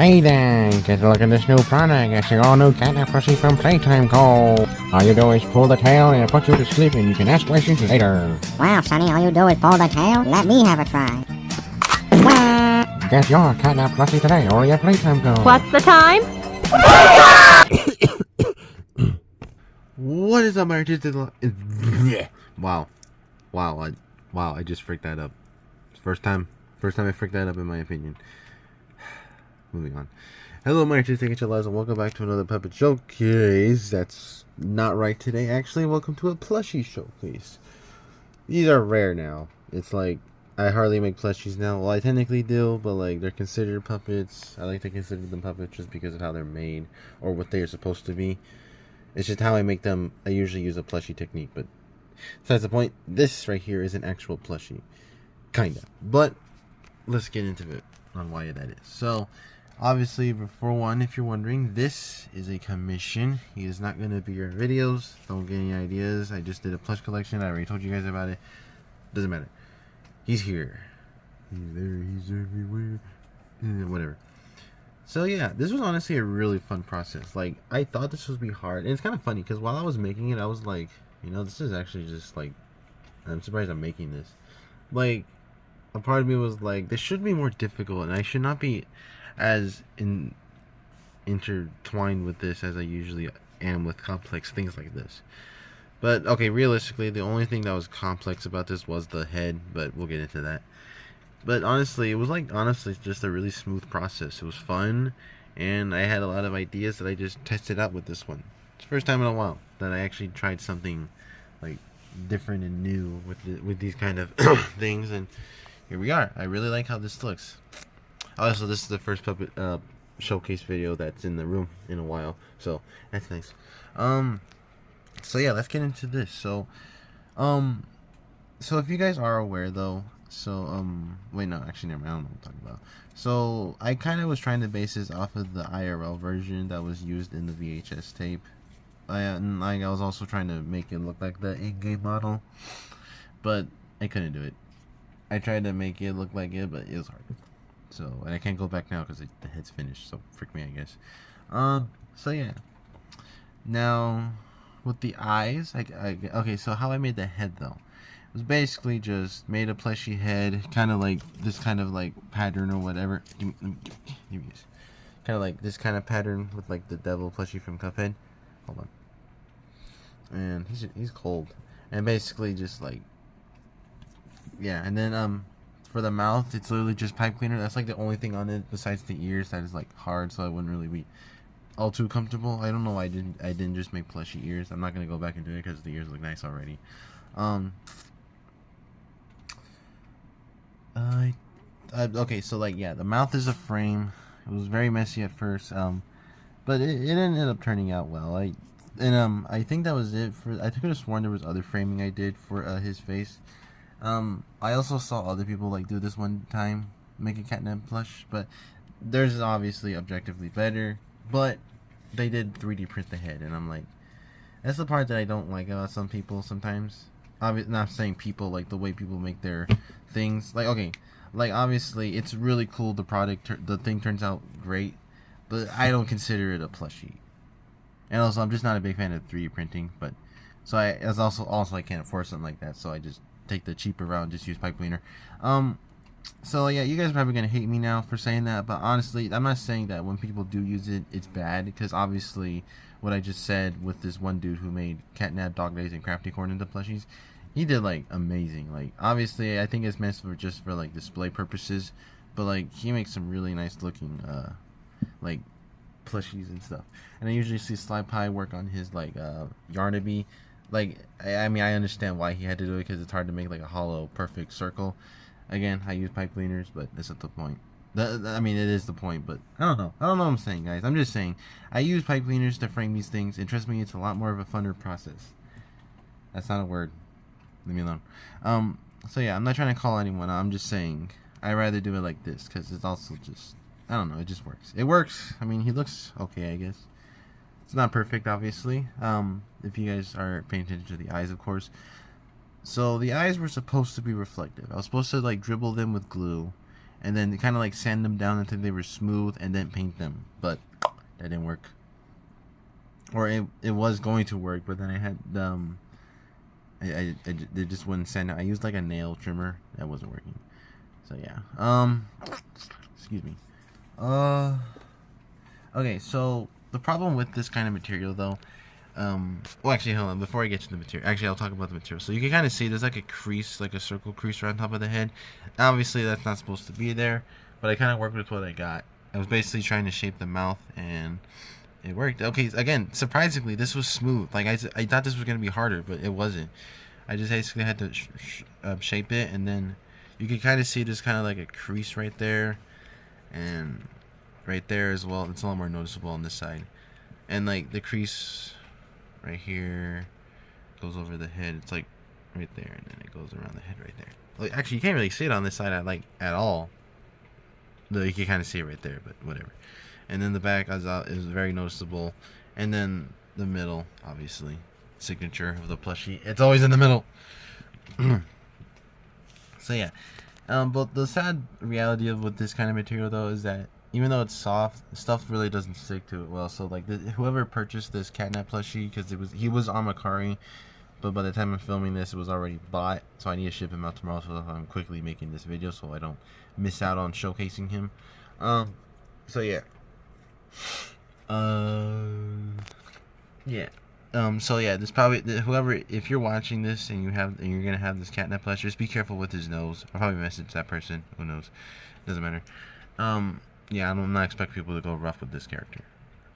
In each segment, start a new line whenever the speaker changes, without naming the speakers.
Hey there, get a look at this new product. It's the all-new CatNap Plushie from Playtime called. All you do is pull the tail and it puts you to sleep and you can ask questions later.
Wow, Sonny, all you do is pull the tail? Let me have a try.
Get your CatNap Plushie today or your Playtime go.
What's the time?
What is up, my artistic? Wow, I just freaked that up. First time I freaked that up, in my opinion. Moving on. Hello, my artistic lives, and welcome back to another puppet showcase. That's not right today. Actually, welcome to a plushie showcase. These are rare now. It's like I hardly make plushies now. Well, I technically do, but like they're considered puppets. I like to consider them puppets just because of how they're made or what they are supposed to be. It's just how I make them. I usually use a plushie technique, but besides the point, this right here is an actual plushie. Kinda. But let's get into it on why that is. So, obviously, for one, if you're wondering, this is a commission. He is not going to be your videos. Don't get any ideas. I just did a plush collection. I already told you guys about it. Doesn't matter. He's here. He's there. He's everywhere. Whatever. So yeah, this was honestly a really fun process. Like, I thought this would be hard. And it's kind of funny because while I was making it, I was like, you know, this is actually just like, I'm surprised I'm making this. Like, a part of me was like, this should be more difficult and I should not be as intertwined with this as I usually am with complex things like this. But okay, realistically, the only thing that was complex about this was the head, but we'll get into that. But honestly, it was like, just a really smooth process. It was fun, and I had a lot of ideas that I just tested out with this one. It's the first time in a while that I actually tried something like different and new with these kind of things, and here we are. I really like how this looks. Also, this is the first puppet showcase video that's in the room in a while, so that's nice. So yeah, let's get into this. So if you guys are aware though, wait, no, actually, never mind. I don't know what I'm talking about. So I kind of was trying to base this off of the IRL version that was used in the VHS tape. I was also trying to make it look like the in-game model, but I couldn't do it. I tried to make it look like it, but it was hard. So, and I can't go back now because the head's finished. So frick me, I guess. So yeah. Now, with the eyes, okay. So how I made the head though, it was basically just made a plushie head, kind of like this kind of like pattern or whatever. Give me this. Kind of like this kind of pattern with like the devil plushie from Cuphead. Hold on. And he's cold. And basically just like, yeah. And then for the mouth, it's literally just pipe cleaner. That's like the only thing on it besides the ears that is like hard, so I wouldn't really be all too comfortable. I don't know why I didn't just make plushie ears. I'm not gonna go back and do it because the ears look nice already. Okay, so like, yeah, the mouth is a frame. It was very messy at first, but it ended up turning out well. I think that was it for. I could have sworn there was other framing I did for his face. I also saw other people like do this one time, make a CatNap plush, but theirs is obviously objectively better. But they did 3D print the head, and I'm like, that's the part that I don't like about some people sometimes. Not saying people, like the way people make their things. Like, okay, like obviously it's really cool. The the thing turns out great, but I don't consider it a plushie. And also, I'm just not a big fan of 3D printing. But so also I can't afford something like that. So I just take the cheaper route and just use pipe cleaner. So yeah, you guys are probably gonna hate me now for saying that, but honestly, I'm not saying that when people do use it, it's bad, because obviously what I just said with this one dude who made Catnap, Dog Days, and Crafty Corn into plushies, he did like amazing. Like, obviously I think it's meant for just for like display purposes, but like he makes some really nice looking like plushies and stuff. And I usually see Sly Pie work on his like Yarnaby. Like, I mean, I understand why he had to do it, because it's hard to make like a hollow perfect circle. Again, I use pipe cleaners, but that's not the point. I mean, it is the point, but I don't know what I'm saying, guys. I'm just saying, I use pipe cleaners to frame these things, and trust me, it's a lot more of a funner process. That's not a word. Leave me alone. So yeah, I'm not trying to call anyone. I'm just saying, I'd rather do it like this, because it's also just, I don't know, it just works. It works. I mean, he looks okay, I guess. It's not perfect, obviously. If you guys are paying attention to the eyes, of course. So the eyes were supposed to be reflective. I was supposed to like dribble them with glue, and then kind of like sand them down until they were smooth, and then paint them. But that didn't work. Or it was going to work, but then I had it just wouldn't sand out. I used like a nail trimmer, that wasn't working. So yeah. Excuse me. Okay, so the problem with this kind of material though, well actually hold on, before I get to the material, actually I'll talk about the material. So you can kind of see there's like a crease, like a circle crease right on top of the head. Obviously that's not supposed to be there, but I kind of worked with what I got. I was basically trying to shape the mouth, and it worked. Okay, again, surprisingly, this was smooth. Like I thought this was gonna be harder, but it wasn't. I just basically had to shape it, and then you can kind of see there's kind of like a crease right there, and right there as well. It's a lot more noticeable on this side, and like the crease right here goes over the head. It's like right there, and then it goes around the head right there. Like actually, you can't really see it on this side at all. Though you can kind of see it right there, but whatever. And then the back is very noticeable, and then the middle, obviously, signature of the plushie. It's always in the middle. So yeah, but the sad reality of with this kind of material though is that even though it's soft, stuff really doesn't stick to it well. So like whoever purchased this CatNap Plushie, because he was on Macari, but by the time I'm filming this, it was already bought. So I need to ship him out tomorrow. So I'm quickly making this video so I don't miss out on showcasing him. So yeah. Yeah. So yeah, this probably whoever, if you're watching this and you're gonna have this CatNap plushie, just be careful with his nose. I'll probably message that person. Who knows? Doesn't matter. Yeah, I'm not expect people to go rough with this character,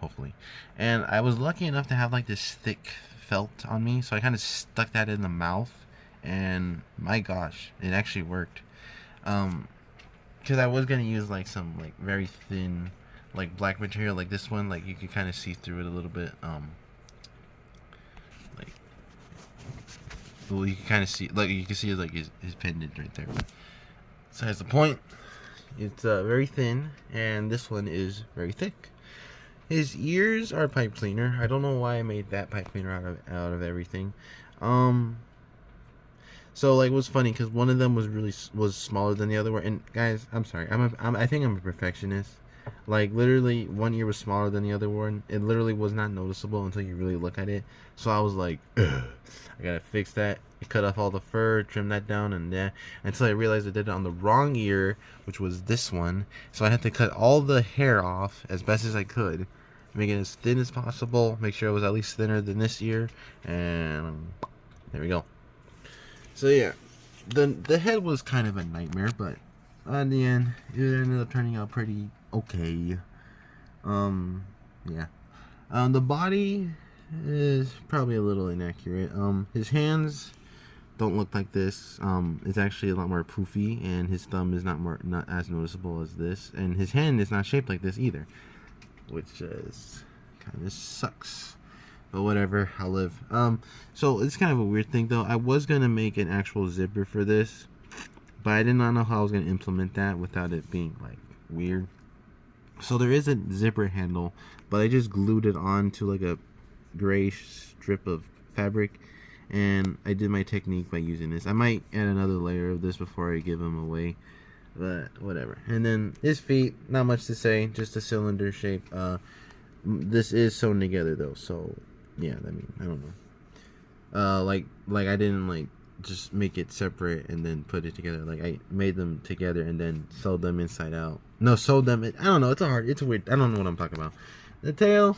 hopefully. And I was lucky enough to have like this thick felt on me, so I kind of stuck that in the mouth, and my gosh, it actually worked. Because I was gonna use like some like very thin, like black material, like this one, like you can kind of see through it a little bit. Like, well, you can kind of see, like you can see like his pendant right there. So that's the point. It's very thin, and this one is very thick. His ears are pipe cleaner. I don't know why I made that pipe cleaner out of everything. So like it was funny because one of them was smaller than the other one. And guys, I'm sorry. I think I'm a perfectionist. Like literally, one ear was smaller than the other one. It literally was not noticeable until you really look at it. So I was like, ugh, I gotta fix that. I cut off all the fur, trim that down, and yeah. Until I realized I did it on the wrong ear, which was this one. So I had to cut all the hair off as best as I could, make it as thin as possible. Make sure it was at least thinner than this ear, and there we go. So yeah, the head was kind of a nightmare, but in the end, it ended up turning out pretty okay. Yeah. The body is probably a little inaccurate. His hands don't look like this. It's actually a lot more poofy, and his thumb is not as noticeable as this, and his hand is not shaped like this either, which is kind of sucks. But whatever, I'll live. So it's kind of a weird thing though. I was gonna make an actual zipper for this, but I did not know how I was gonna implement that without it being like weird. So there is a zipper handle, but I just glued it onto like a gray strip of fabric, and I did my technique by using this. I might add another layer of this before I give him away, but whatever. And then his feet, not much to say, just a cylinder shape. This is sewn together though, so yeah, I mean, I don't know. Like I didn't like just make it separate and then put it together. Like I made them together and then sewed them inside out. No, sewed them. I don't know. It's weird. I don't know what I'm talking about. The tail,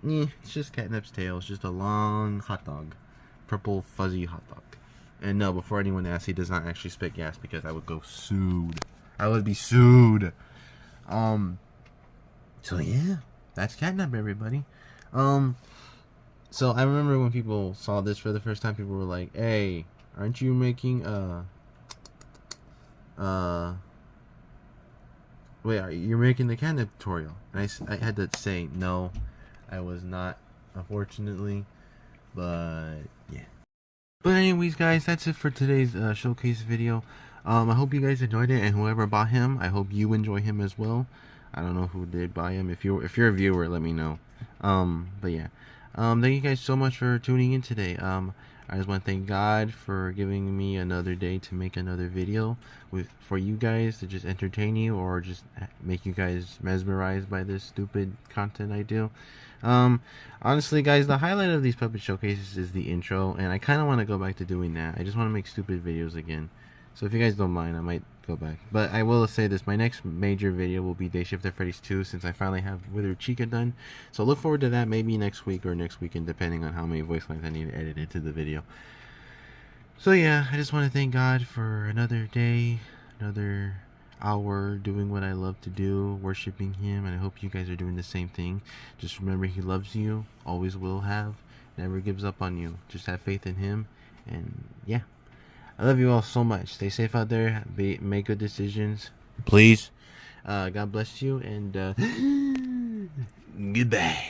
it's just CatNap's tail. It's just a long hot dog, purple fuzzy hot dog. And no, before anyone asks, he does not actually spit gas because I would go sued. I would be sued. So yeah, that's CatNap, everybody. So I remember when people saw this for the first time, people were like, "Hey, aren't you making you're making the CatNap tutorial?" And I had to say no, I was not, unfortunately. But yeah. But anyways, guys, that's it for today's showcase video. I hope you guys enjoyed it, and whoever bought him, I hope you enjoy him as well. I don't know who did buy him. If you're a viewer, let me know. But yeah. Thank you guys so much for tuning in today. I I just want to thank God for giving me another day to make another video for you guys to just entertain you or just make you guys mesmerized by this stupid content I do. Honestly, guys, the highlight of these puppet showcases is the intro, and I kind of want to go back to doing that. I just want to make stupid videos again. So if you guys don't mind, I might go back. But I will say this, my next major video will be Day Shift at Freddy's 2, since I finally have Withered Chica done. So look forward to that maybe next week or next weekend, depending on how many voice lines I need to edit into the video. So yeah, I just want to thank God for another day, another hour doing what I love to do, worshiping Him, and I hope you guys are doing the same thing. Just remember, He loves you, always will have, never gives up on you. Just have faith in Him, and yeah. I love you all so much. Stay safe out there. Make good decisions, please. God bless you, and goodbye.